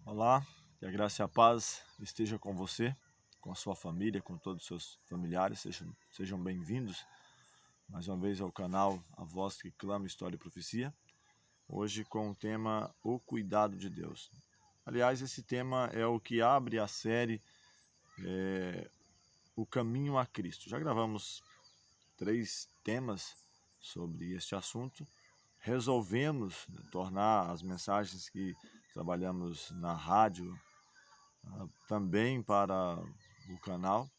Olá, que a graça e a paz esteja com você, com a sua família, com todos os seus familiares. Sejam bem-vindos mais uma vez ao canal A Voz que Clama História e Profecia. Hoje com o tema O Cuidado de Deus. Aliás, esse tema é o que abre a série O Caminho a Cristo. Já gravamos 3 temas sobre este assunto. Resolvemos tornar as mensagens que trabalhamos na rádio também para o canal,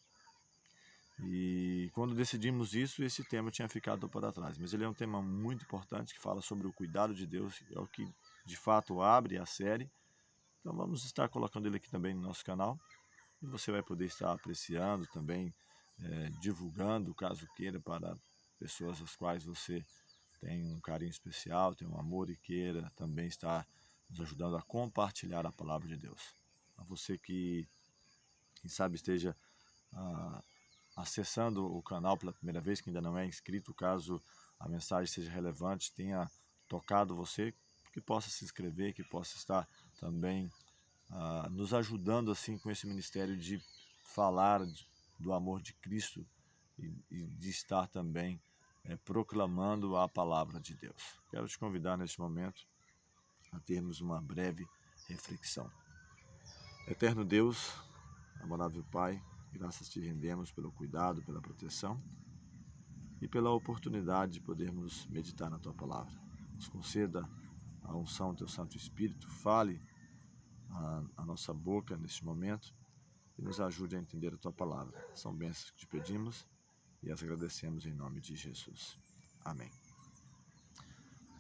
e quando decidimos isso, esse tema tinha ficado para trás, mas ele é um tema muito importante que fala sobre o cuidado de Deus, é o que de fato abre a série. Então vamos estar colocando ele aqui também no nosso canal, e você vai poder estar apreciando também, divulgando, caso queira, para pessoas às quais você tem um carinho especial, tem um amor e queira também estar nos ajudando a compartilhar a palavra de Deus. A você que, quem sabe, esteja acessando o canal pela primeira vez, que ainda não é inscrito, caso a mensagem seja relevante, tenha tocado você, que possa se inscrever, que possa estar também nos ajudando assim com esse ministério de falar do amor de Cristo e de estar também proclamando a palavra de Deus. Quero te convidar neste momento a termos uma breve reflexão. Eterno Deus, amável Pai, graças te rendemos pelo cuidado, pela proteção e pela oportunidade de podermos meditar na Tua Palavra. Nos conceda a unção do Teu Santo Espírito, fale a nossa boca neste momento e nos ajude a entender a Tua Palavra. São bênçãos que te pedimos e as agradecemos em nome de Jesus. Amém.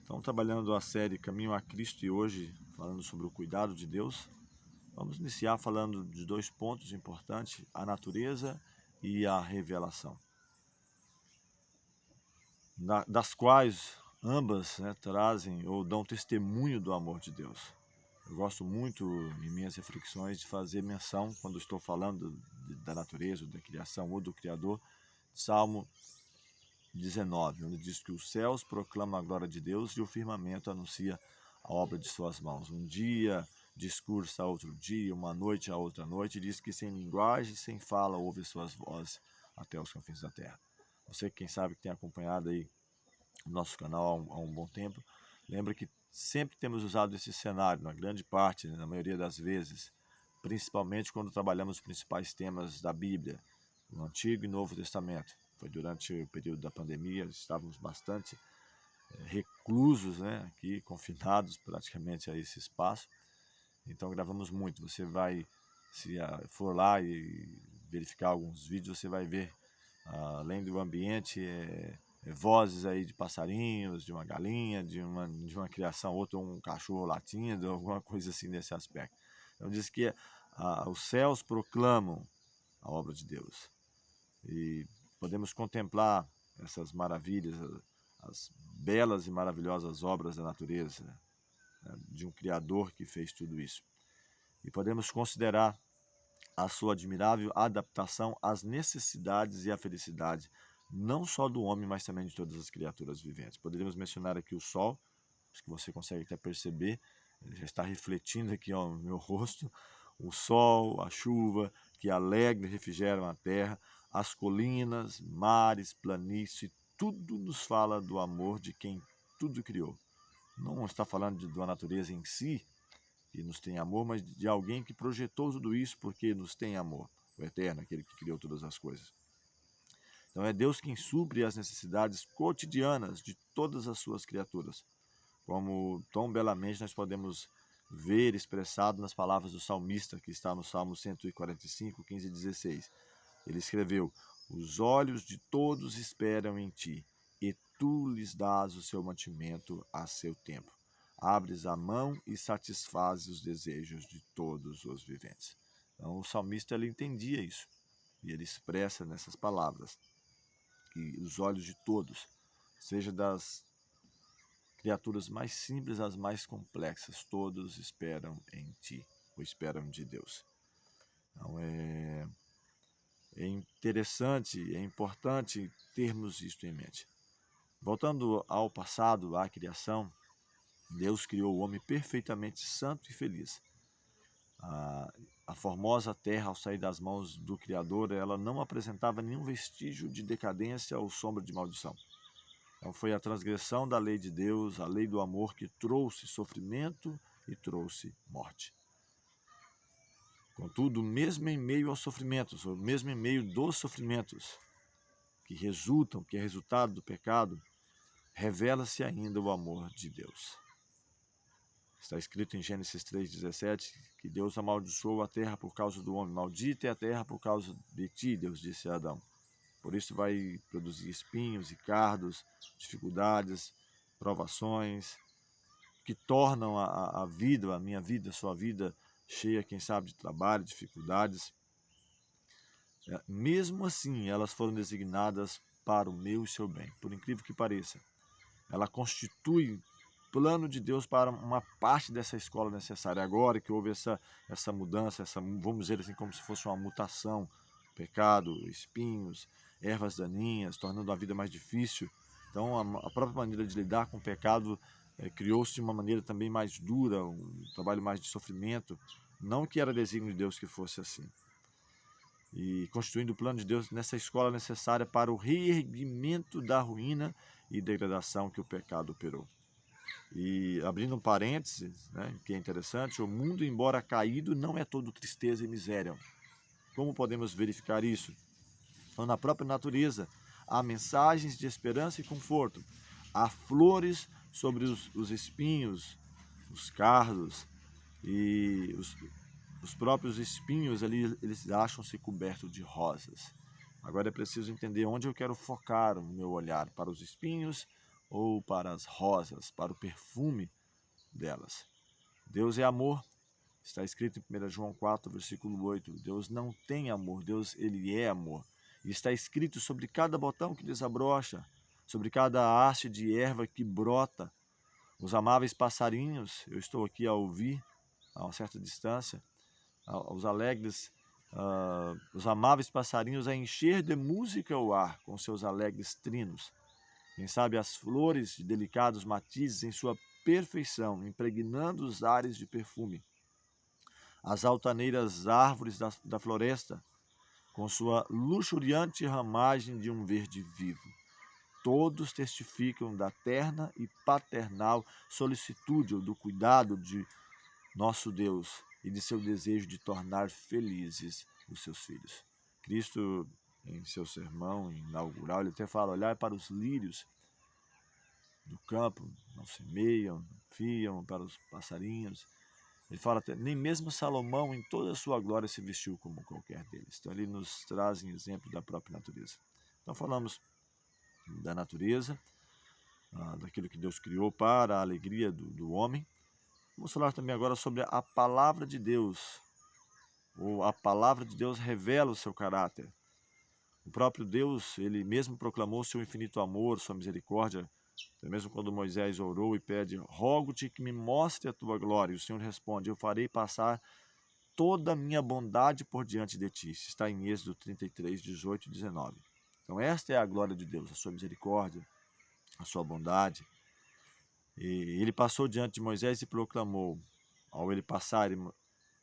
Então, trabalhando a série Caminho a Cristo e hoje falando sobre o cuidado de Deus, vamos iniciar falando de 2 pontos importantes, a natureza e a revelação, das quais ambas trazem ou dão testemunho do amor de Deus. Eu gosto muito, em minhas reflexões, de fazer menção, quando estou falando da natureza, da criação ou do Criador, Salmo 19, onde diz que os céus proclamam a glória de Deus e o firmamento anuncia a obra de suas mãos. Um dia discursa a outro dia, uma noite a outra noite, e diz que sem linguagem, sem fala, ouve suas vozes até os confins da terra. Você, quem sabe, que tem acompanhado aí o nosso canal há um bom tempo, lembra que sempre temos usado esse cenário, na grande parte, na maioria das vezes, principalmente quando trabalhamos os principais temas da Bíblia, no Antigo e Novo Testamento. Foi durante o período da pandemia, estávamos bastante reclusos, aqui, confinados praticamente a esse espaço. Então gravamos muito. Você vai, se for lá e verificar alguns vídeos, você vai ver, além do ambiente, vozes aí de passarinhos, de uma galinha, de uma criação, outra um cachorro latindo, alguma coisa assim nesse aspecto. Então diz que os céus proclamam a obra de Deus. E podemos contemplar essas maravilhas, as belas e maravilhosas obras da natureza, de um Criador que fez tudo isso. E podemos considerar a sua admirável adaptação às necessidades e à felicidade, não só do homem, mas também de todas as criaturas viventes. Poderíamos mencionar aqui o sol, acho que você consegue até perceber, ele já está refletindo aqui no meu rosto, o sol, a chuva, que alegra e refrigeram a terra, as colinas, mares, planícies, tudo nos fala do amor de quem tudo criou. Não está falando da natureza em si, que nos tem amor, mas de alguém que projetou tudo isso porque nos tem amor. O Eterno, aquele que criou todas as coisas. Então é Deus quem supre as necessidades cotidianas de todas as suas criaturas, como tão belamente nós podemos ver expressado nas palavras do salmista, que está no Salmo 145, 15 e 16. Ele escreveu: os olhos de todos esperam em ti, e tu lhes dás o seu mantimento a seu tempo. Abres a mão e satisfazes os desejos de todos os viventes. Então o salmista ele entendia isso, e ele expressa nessas palavras que os olhos de todos, seja das criaturas mais simples às mais complexas, todos esperam em ti, ou esperam de Deus. Então é interessante, é importante termos isto em mente. Voltando ao passado, à criação, Deus criou o homem perfeitamente santo e feliz. A formosa terra, ao sair das mãos do Criador, ela não apresentava nenhum vestígio de decadência ou sombra de maldição. Então foi a transgressão da lei de Deus, a lei do amor, que trouxe sofrimento e trouxe morte. Contudo, mesmo em meio aos sofrimentos, ou mesmo em meio dos sofrimentos que resultam, que é resultado do pecado, revela-se ainda o amor de Deus. Está escrito em Gênesis 3,17 que Deus amaldiçoou a terra por causa do homem. Maldita é a terra por causa de ti, Deus disse a Adão. Por isso vai produzir espinhos e cardos, dificuldades, provações, que tornam a vida, a minha vida, a sua vida, cheia, quem sabe, de trabalho, dificuldades. Mesmo assim, elas foram designadas para o meu e seu bem, por incrível que pareça. Ela constitui plano de Deus para uma parte dessa escola necessária. Agora que houve essa mudança, vamos dizer assim, como se fosse uma mutação, pecado, espinhos, ervas daninhas, tornando a vida mais difícil. Então, a própria maneira de lidar com o pecado criou-se de uma maneira também mais dura, um trabalho mais de sofrimento. Não que era desígnio de Deus que fosse assim. E constituindo o plano de Deus nessa escola necessária para o reerguimento da ruína e degradação que o pecado operou. E abrindo um parênteses, que é interessante, o mundo, embora caído, não é todo tristeza e miséria. Como podemos verificar isso? Então, na própria natureza, há mensagens de esperança e conforto. Há flores sobre os espinhos, os cardos, e os próprios espinhos ali, eles acham-se cobertos de rosas. Agora é preciso entender onde eu quero focar o meu olhar, para os espinhos ou para as rosas, para o perfume delas. Deus é amor, está escrito em 1 João 4, versículo 8. Deus não tem amor, Deus ele é amor. E está escrito sobre cada botão que desabrocha, sobre cada haste de erva que brota. Os amáveis passarinhos, eu estou aqui a ouvir, a uma certa distância, os amáveis passarinhos a encher de música o ar com seus alegres trinos. Quem sabe as flores de delicados matizes em sua perfeição, impregnando os ares de perfume. As altaneiras árvores da floresta, com sua luxuriante ramagem de um verde vivo. Todos testificam da terna e paternal solicitude, do cuidado de nosso Deus e de seu desejo de tornar felizes os seus filhos. Cristo, em seu sermão inaugural, ele até fala: olhai para os lírios do campo, não semeiam, não fiam, para os passarinhos. Ele fala até, nem mesmo Salomão, em toda a sua glória, se vestiu como qualquer deles. Então, ele nos traz em exemplo da própria natureza. Então, falamos da natureza, daquilo que Deus criou para a alegria do homem. Vamos falar também agora sobre a palavra de Deus. A palavra de Deus revela o seu caráter. O próprio Deus, ele mesmo proclamou seu infinito amor, sua misericórdia. Até mesmo quando Moisés orou e pede: rogo-te que me mostre a tua glória. E o Senhor responde: eu farei passar toda a minha bondade por diante de ti. Isso está em Êxodo 33, 18 e 19. Então esta é a glória de Deus, a sua misericórdia, a sua bondade. E ele passou diante de Moisés e proclamou. Ao ele passar,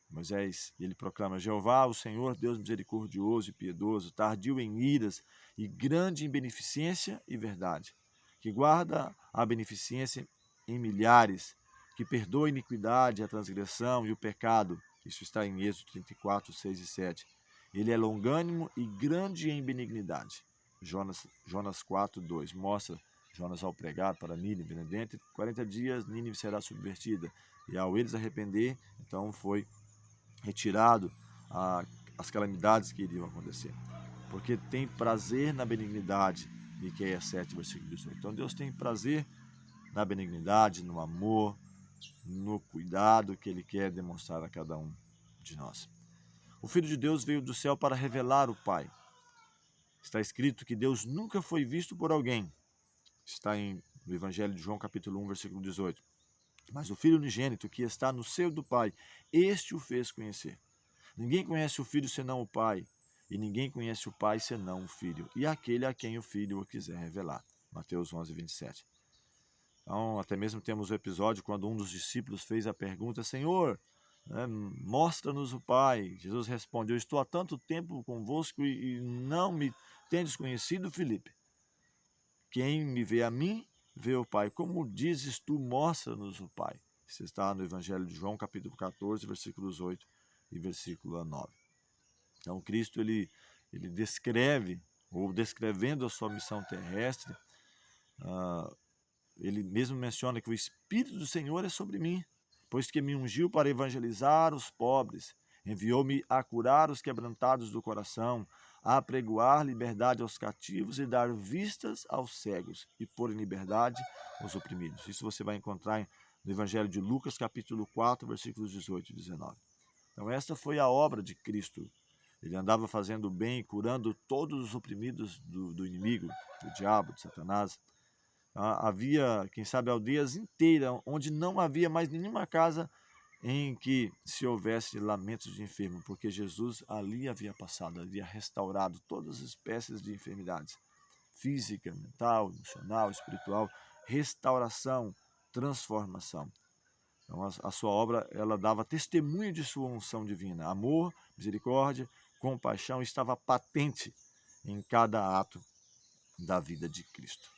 Moisés, ele proclama: Jeová, o Senhor, Deus misericordioso e piedoso, tardio em iras e grande em beneficência e verdade, que guarda a beneficência em milhares, que perdoa a iniquidade, a transgressão e o pecado. Isso está em Êxodo 34, 6 e 7. Ele é longânimo e grande em benignidade. Jonas 4, 2. Mostra Jonas ao pregar para Nínive, dentro de 40 dias Nínive será subvertida. E ao eles arrepender, então foi retirado as calamidades que iriam acontecer. Porque tem prazer na benignidade, Miqueias 7, versículo 18. Então Deus tem prazer na benignidade, no amor, no cuidado que Ele quer demonstrar a cada um de nós. O Filho de Deus veio do céu para revelar o Pai. Está escrito que Deus nunca foi visto por alguém. Está no Evangelho de João, capítulo 1, versículo 18. Mas o Filho unigênito que está no seio do Pai, este o fez conhecer. Ninguém conhece o Filho senão o Pai, e ninguém conhece o Pai senão o Filho, e aquele a quem o Filho o quiser revelar. Mateus 11, 27. Então, até mesmo temos o episódio quando um dos discípulos fez a pergunta: Senhor, né? Mostra-nos o Pai. Jesus responde: eu estou há tanto tempo convosco e não me tendes conhecido, Filipe. Quem me vê a mim, vê o Pai. Como dizes tu, mostra-nos o Pai. Isso está no Evangelho de João, capítulo 14, versículos 8 e versículo 9. Então, Cristo, ele descreve, ou descrevendo a sua missão terrestre, ele mesmo menciona que o Espírito do Senhor é sobre mim, pois que me ungiu para evangelizar os pobres, enviou-me a curar os quebrantados do coração, a apregoar liberdade aos cativos e dar vistas aos cegos, e pôr em liberdade os oprimidos. Isso você vai encontrar no Evangelho de Lucas, capítulo 4, versículos 18 e 19. Então, esta foi a obra de Cristo. Ele andava fazendo o bem, curando todos os oprimidos do inimigo, do diabo, de Satanás. Havia, quem sabe, aldeias inteiras onde não havia mais nenhuma casa em que se houvesse lamentos de enfermo, porque Jesus ali havia passado, havia restaurado todas as espécies de enfermidades, física, mental, emocional, espiritual, restauração, transformação. Então, a sua obra, ela dava testemunho de sua unção divina. Amor, misericórdia, compaixão estava patente em cada ato da vida de Cristo.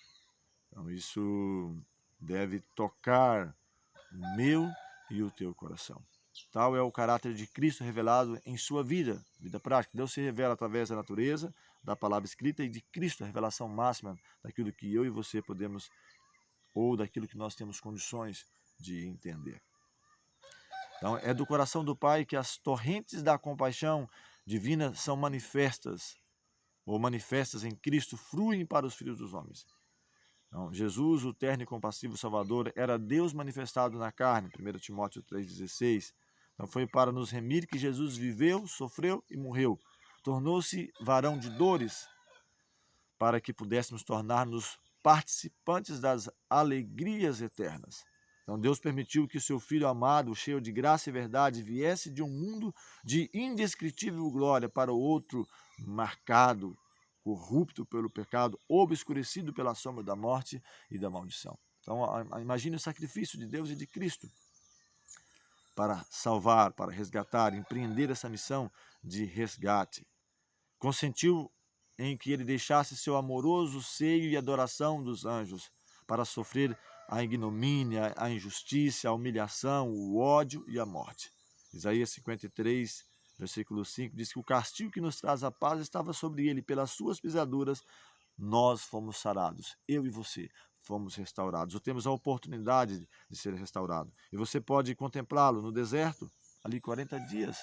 Então, isso deve tocar o meu e o teu coração. Tal é o caráter de Cristo revelado em sua vida prática. Deus se revela através da natureza, da palavra escrita e de Cristo, a revelação máxima daquilo que eu e você podemos, ou daquilo que nós temos condições de entender. Então, é do coração do Pai que as torrentes da compaixão divina são manifestas, ou manifestas em Cristo, fluem para os filhos dos homens. Então, Jesus, o terno e compassivo Salvador, era Deus manifestado na carne, 1 Timóteo 3,16. Então, foi para nos remir que Jesus viveu, sofreu e morreu. Tornou-se varão de dores, para que pudéssemos tornar-nos participantes das alegrias eternas. Então, Deus permitiu que o seu Filho amado, cheio de graça e verdade, viesse de um mundo de indescritível glória para o outro marcado, corrupto pelo pecado, obscurecido pela sombra da morte e da maldição. Então, imagine o sacrifício de Deus e de Cristo para salvar, para resgatar, empreender essa missão de resgate. Consentiu em que ele deixasse seu amoroso seio e adoração dos anjos para sofrer a ignomínia, a injustiça, a humilhação, o ódio e a morte. Isaías 53, versículo 5, diz que o castigo que nos traz a paz estava sobre ele, pelas suas pisaduras nós fomos sarados, eu e você fomos restaurados, ou temos a oportunidade de ser restaurado. E você pode contemplá-lo no deserto, ali 40 dias,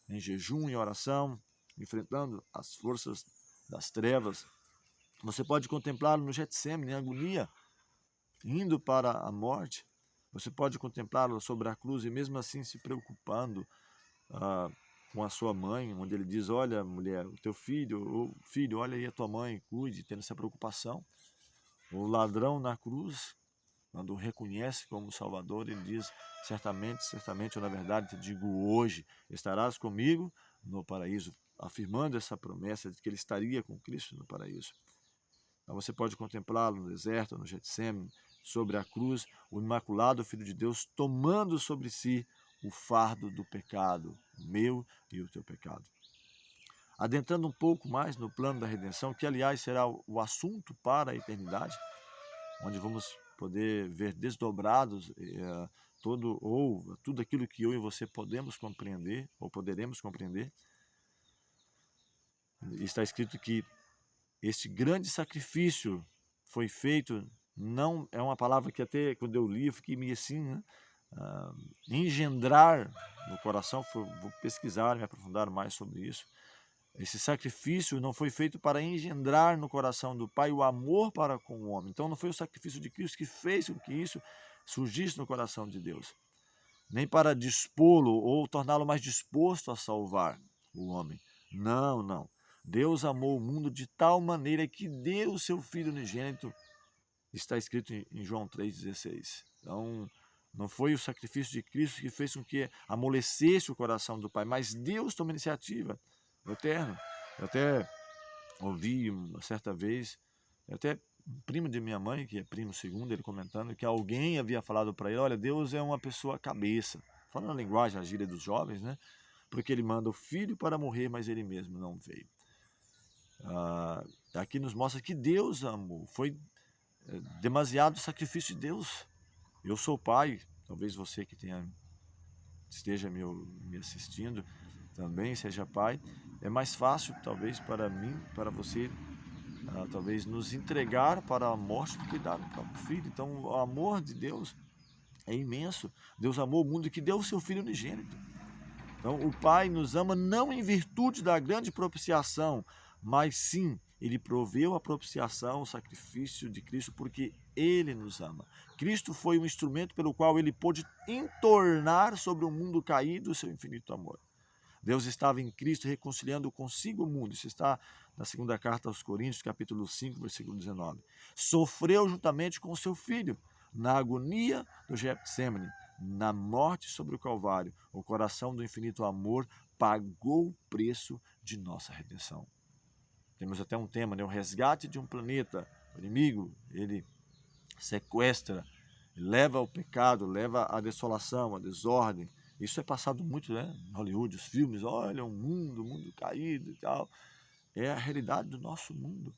em jejum e oração, enfrentando as forças das trevas. Você pode contemplá-lo no Getsemane, em agonia, indo para a morte. Você pode contemplá-lo sobre a cruz e mesmo assim se preocupando com a sua mãe, onde ele diz: olha, mulher, o teu filho, ou filho, olha aí a tua mãe, cuide, tendo essa preocupação. O ladrão na cruz, quando o reconhece como Salvador, ele diz: certamente, certamente, ou na verdade te digo hoje, estarás comigo no paraíso, afirmando essa promessa de que ele estaria com Cristo no paraíso. Então você pode contemplá-lo no deserto, no Getsemane, sobre a cruz, o imaculado Filho de Deus tomando sobre si o fardo do pecado, o meu e o teu pecado. Adentrando um pouco mais no plano da redenção, que aliás será o assunto para a eternidade, onde vamos poder ver desdobrados tudo aquilo que eu e você podemos compreender, ou poderemos compreender. Está escrito que este grande sacrifício foi feito, não é uma palavra que até quando eu li eu fiquei meio assim, né? Engendrar no coração, vou pesquisar, me aprofundar mais sobre isso. Esse sacrifício não foi feito para engendrar no coração do Pai o amor para com o homem. Então não foi o sacrifício de Cristo que fez com que isso surgisse no coração de Deus, nem para dispô-lo ou torná-lo mais disposto a salvar o homem. Não, não. Deus amou o mundo de tal maneira que deu o seu Filho unigênito, está escrito em João 3,16. Então, não foi o sacrifício de Cristo que fez com que amolecesse o coração do Pai, mas Deus toma iniciativa, o eterno. Eu até ouvi uma certa vez, até um primo de minha mãe, que é primo segundo, ele comentando que alguém havia falado para ele: olha, Deus é uma pessoa cabeça. falando a linguagem, a gíria dos jovens, né? Porque ele manda o filho para morrer, mas ele mesmo não veio. Aqui nos mostra que Deus amou, foi demasiado o sacrifício de Deus. Eu sou pai, talvez você que esteja me assistindo também seja pai. É mais fácil, talvez, para mim, para você, talvez nos entregar para a morte do que dar o próprio filho. Então, o amor de Deus é imenso. Deus amou o mundo que deu o seu filho unigênito. Então, o Pai nos ama não em virtude da grande propiciação, mas sim, Ele proveu a propiciação, o sacrifício de Cristo, porque Ele nos ama. Cristo foi um instrumento pelo qual Ele pôde entornar sobre o mundo caído o seu infinito amor. Deus estava em Cristo reconciliando consigo o mundo. Isso está na segunda carta aos Coríntios, capítulo 5, versículo 19. Sofreu juntamente com o seu Filho, na agonia do Getsêmani, na morte sobre o Calvário. O coração do infinito amor pagou o preço de nossa redenção. Temos até um tema, né? O resgate de um planeta. O inimigo, ele sequestra, leva ao pecado, leva à desolação, à desordem. Isso é passado muito, né? Em Hollywood, os filmes, olha, um mundo caído e tal. É a realidade do nosso mundo,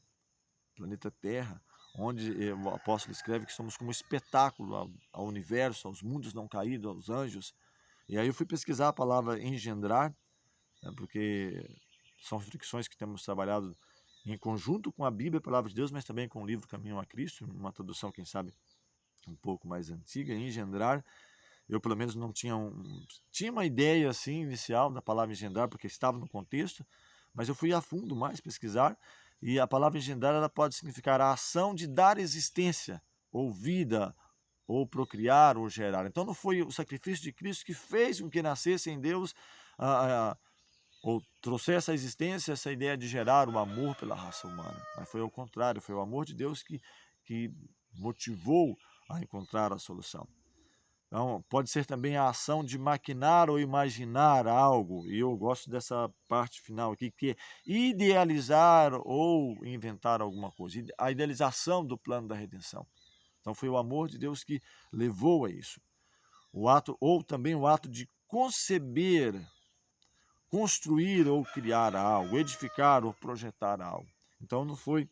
planeta Terra, onde o apóstolo escreve que somos como um espetáculo ao universo, aos mundos não caídos, aos anjos. E aí eu fui pesquisar a palavra engendrar, né, porque são reflexões que temos trabalhado em conjunto com a Bíblia, a palavra de Deus, mas também com o livro Caminho a Cristo, uma tradução, quem sabe, um pouco mais antiga. Engendrar, eu pelo menos não tinha uma ideia assim inicial da palavra engendrar, porque estava no contexto, mas eu fui a fundo mais pesquisar, e a palavra engendrar, ela pode significar a ação de dar existência, ou vida, ou procriar, ou gerar. Então não foi o sacrifício de Cristo que fez com que nascesse em Deus, ou trouxesse à existência essa ideia de gerar o amor pela raça humana, mas foi ao contrário, foi o amor de Deus que motivou a encontrar a solução. Então, pode ser também a ação de maquinar ou imaginar algo, e eu gosto dessa parte final aqui, que é idealizar ou inventar alguma coisa, a idealização do plano da redenção. Então, foi o amor de Deus que levou a isso. O ato, ou também o ato de conceber, construir ou criar algo, edificar ou projetar algo. Então, não foi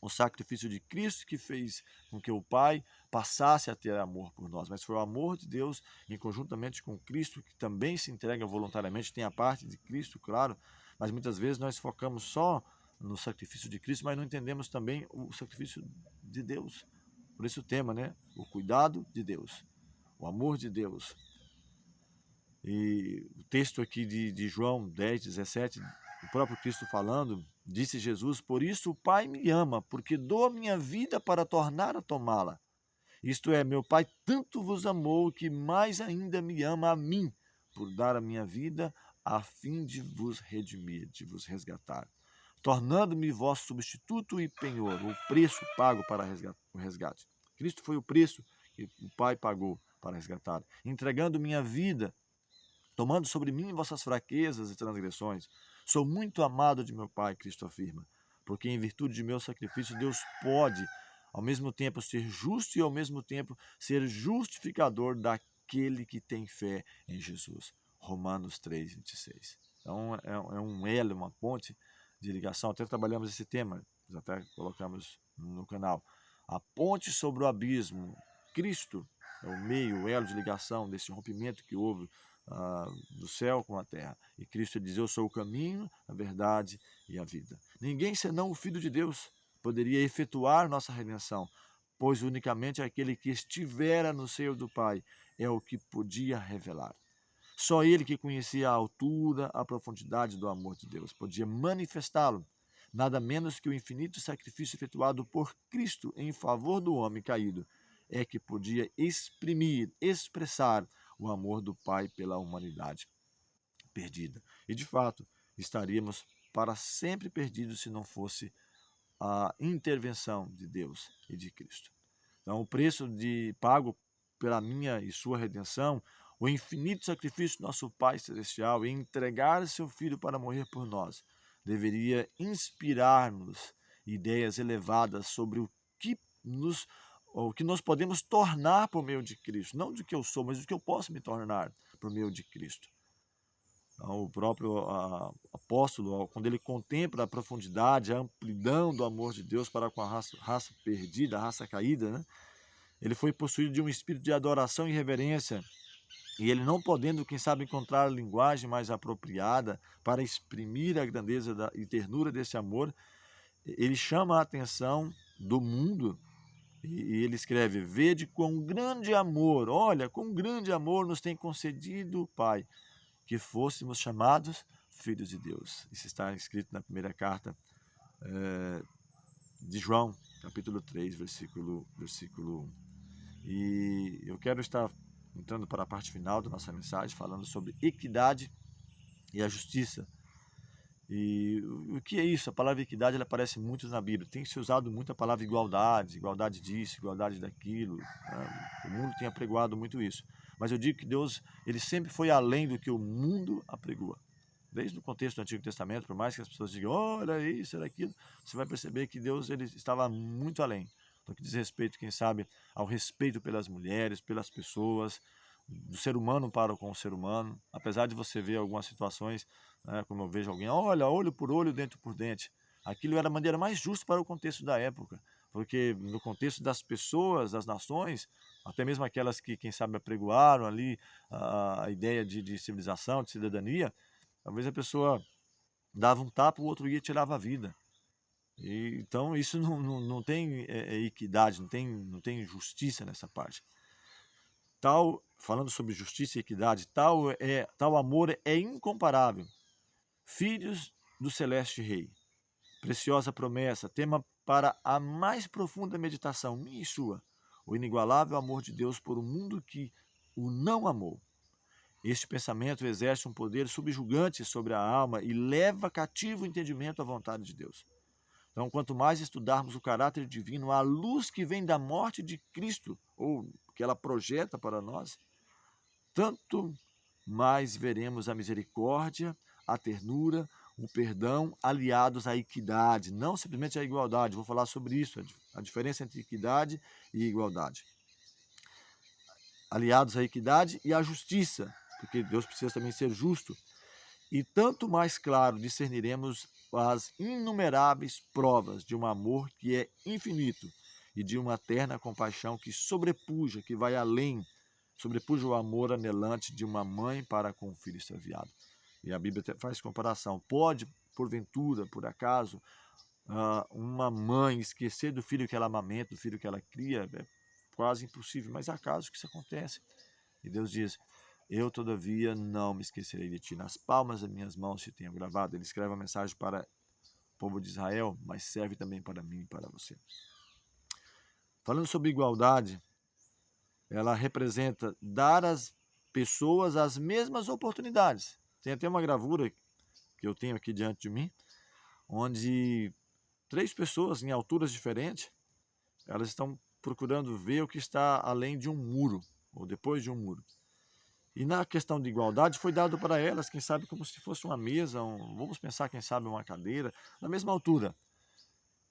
o sacrifício de Cristo que fez com que o Pai passasse a ter amor por nós, mas foi o amor de Deus em conjuntamente com Cristo, que também se entrega voluntariamente, tem a parte de Cristo, claro, mas muitas vezes nós focamos só no sacrifício de Cristo, mas não entendemos também o sacrifício de Deus. Por isso o tema, né? O cuidado de Deus, o amor de Deus. E o texto aqui de João 10, 17, o próprio Cristo falando, disse Jesus: por isso o Pai me ama, porque dou a minha vida para tornar a tomá-la. Isto é, meu Pai tanto vos amou que mais ainda me ama a mim, por dar a minha vida a fim de vos redimir, de vos resgatar, tornando-me vosso substituto e penhor, o preço pago para o resgate. Cristo foi o preço que o Pai pagou para resgatar, entregando minha vida, tomando sobre mim vossas fraquezas e transgressões. Sou muito amado de meu Pai, Cristo afirma, porque em virtude de meu sacrifício Deus pode ao mesmo tempo ser justo e ao mesmo tempo ser justificador daquele que tem fé em Jesus. Romanos 3, 26. Então é um elo, uma ponte de ligação. Até trabalhamos esse tema, até colocamos no canal. A ponte sobre o abismo. Cristo é o meio, o elo de ligação desse rompimento que houve do céu com a terra. E Cristo diz: eu sou o caminho, a verdade e a vida. Ninguém senão o Filho de Deus poderia efetuar nossa redenção, pois unicamente aquele que estivera no seio do Pai é o que podia revelar. Só ele que conhecia a altura, a profundidade do amor de Deus, podia manifestá-lo. Nada menos que o infinito sacrifício efetuado por Cristo em favor do homem caído é que podia expressar o amor do Pai pela humanidade perdida. E de fato, estaríamos para sempre perdidos se não fosse a intervenção de Deus e de Cristo. Então, o preço pago pela minha e sua redenção, o infinito sacrifício do nosso Pai Celestial em entregar seu Filho para morrer por nós, deveria inspirar-nos ideias elevadas sobre o que nós podemos tornar por meio de Cristo. Não do que eu sou, mas do que eu posso me tornar. por meio de Cristo. Então, o próprio apóstolo, quando ele contempla a profundidade, a amplidão do amor de Deus para com a raça perdida, a raça caída, né? Ele foi possuído de um espírito de adoração e reverência, e ele não podendo, quem sabe, encontrar a linguagem mais apropriada para exprimir a grandeza e ternura desse amor, ele chama a atenção do mundo e ele escreve: vede quão grande amor, olha, quão grande amor nos tem concedido o Pai, que fôssemos chamados filhos de Deus. Isso está escrito na primeira carta de João, capítulo 3, versículo 1. E eu quero estar entrando para a parte final da nossa mensagem, falando sobre equidade e a justiça. E o que é isso? A palavra equidade, ela aparece muito na Bíblia. Tem se usado muito a palavra igualdade, igualdade disso, igualdade daquilo, né? O mundo tem apregoado muito isso. Mas eu digo que Deus, ele sempre foi além do que o mundo apregoa. Desde o contexto do Antigo Testamento, por mais que as pessoas digam, olha isso, olha aquilo, você vai perceber que Deus, ele estava muito além. No que diz respeito, quem sabe, ao respeito pelas mulheres, pelas pessoas, do ser humano para com o ser humano. Apesar de você ver algumas situações, né, como eu vejo alguém, olha, olho por olho, dente por dente. Aquilo era a maneira mais justa para o contexto da época, porque no contexto das pessoas, das nações, até mesmo aquelas que, quem sabe, apregoaram ali a ideia de civilização, de cidadania, talvez a pessoa dava um tapa, o outro ia e tirava a vida. Então isso não tem equidade, não tem justiça nessa parte. Falando sobre justiça e equidade, tal amor é incomparável. Filhos do Celeste Rei, preciosa promessa, tema para a mais profunda meditação, minha e sua, o inigualável amor de Deus por um mundo que o não amou. Este pensamento exerce um poder subjugante sobre a alma e leva cativo o entendimento à vontade de Deus. Então, quanto mais estudarmos o caráter divino, a luz que vem da morte de Cristo, ou que ela projeta para nós, tanto mais veremos a misericórdia, a ternura, o perdão aliados à equidade, não simplesmente à igualdade. Vou falar sobre isso, a diferença entre equidade e igualdade. Aliados à equidade e à justiça, porque Deus precisa também ser justo. E tanto mais claro discerniremos as inumeráveis provas de um amor que é infinito e de uma eterna compaixão que sobrepuja, que vai além, sobrepuja o amor anelante de uma mãe para com o filho extraviado. E a Bíblia faz comparação. Pode, porventura, por acaso, uma mãe esquecer do filho que ela amamenta, do filho que ela cria? É quase impossível, mas há casos que isso acontece. E Deus diz: eu, todavia, não me esquecerei de ti. Nas palmas das minhas mãos te tenho gravado. Ele escreve uma mensagem para o povo de Israel, mas serve também para mim e para você. Falando sobre igualdade, ela representa dar às pessoas as mesmas oportunidades. Tem até uma gravura que eu tenho aqui diante de mim, onde 3 pessoas em alturas diferentes, elas estão procurando ver o que está além de um muro, ou depois de um muro. E na questão de igualdade foi dado para elas, quem sabe, como se fosse uma mesa, vamos pensar, quem sabe, uma cadeira, na mesma altura.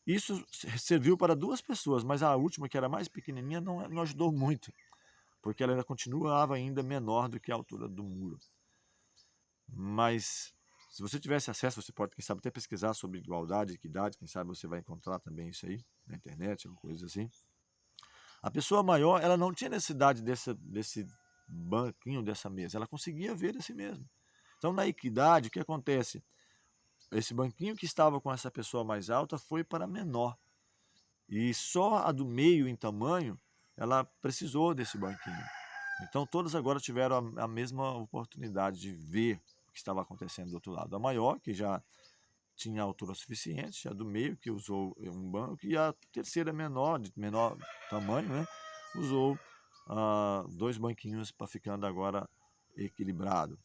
Isso serviu para 2 pessoas, mas a última, que era mais pequenininha, não ajudou muito, porque ela ainda continuava ainda menor do que a altura do muro. Mas, se você tivesse acesso, você pode, quem sabe, até pesquisar sobre igualdade, equidade, quem sabe você vai encontrar também isso aí na internet, ou coisa assim. A pessoa maior, ela não tinha necessidade desse banquinho, dessa mesa, ela conseguia ver a si mesma. Então, na equidade, o que acontece? Esse banquinho que estava com essa pessoa mais alta foi para menor. E só a do meio em tamanho, ela precisou desse banquinho. Então, todas agora tiveram a mesma oportunidade de ver o que estava acontecendo do outro lado. A maior, que já tinha altura suficiente, a do meio, que usou um banco, e a terceira menor, de menor tamanho, né, usou 2 banquinhos para ficando agora equilibrado.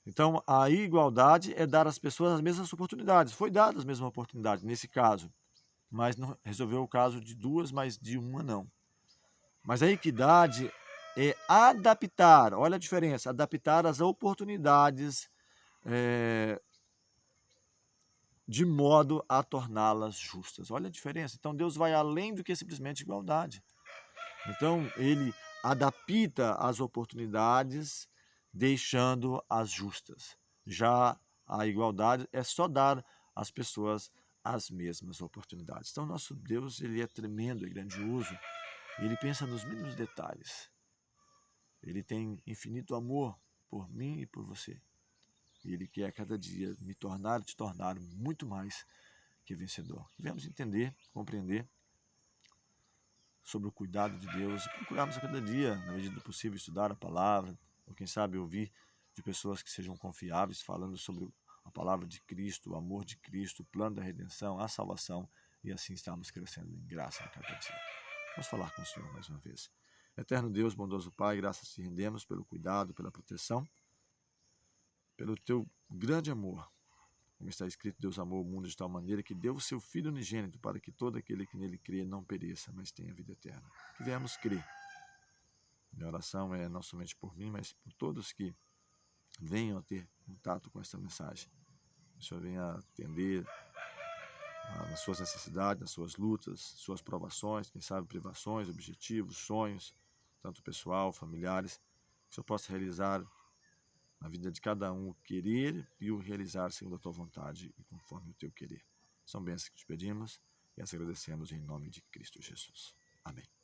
Então, a igualdade é dar às pessoas as mesmas oportunidades. Foi dada as mesmas oportunidades nesse caso, mas não resolveu o caso de 2, mas de uma não. Mas a equidade é adaptar, olha a diferença, adaptar as oportunidades de modo a torná-las justas. Olha a diferença. Então, Deus vai além do que simplesmente igualdade. Então, ele adapta as oportunidades deixando as justas. Já a igualdade é só dar às pessoas as mesmas oportunidades. Então, nosso Deus, ele é tremendo e grandioso. Ele pensa nos mínimos detalhes. Ele tem infinito amor por mim e por você. E Ele quer a cada dia me tornar e te tornar muito mais que vencedor. Devemos entender, compreender sobre o cuidado de Deus e procurarmos a cada dia, na medida do possível, estudar a palavra, ou quem sabe ouvir de pessoas que sejam confiáveis, falando sobre a palavra de Cristo, o amor de Cristo, o plano da redenção, a salvação, e assim estamos crescendo em graça a cada dia. Vamos falar com o Senhor mais uma vez. Eterno Deus, bondoso Pai, graças te rendemos pelo cuidado, pela proteção, pelo teu grande amor. Como está escrito, Deus amou o mundo de tal maneira que deu o seu Filho unigênito para que todo aquele que nele crê não pereça, mas tenha vida eterna. Que viemos crer. Minha oração é não somente por mim, mas por todos que venham a ter contato com esta mensagem. O Senhor venha atender nas suas necessidades, nas suas lutas, suas provações, quem sabe privações, objetivos, sonhos, tanto pessoal, familiares, que o Senhor possa realizar na vida de cada um o querer e o realizar segundo a tua vontade e conforme o teu querer. São bênçãos que te pedimos e as agradecemos em nome de Cristo Jesus. Amém.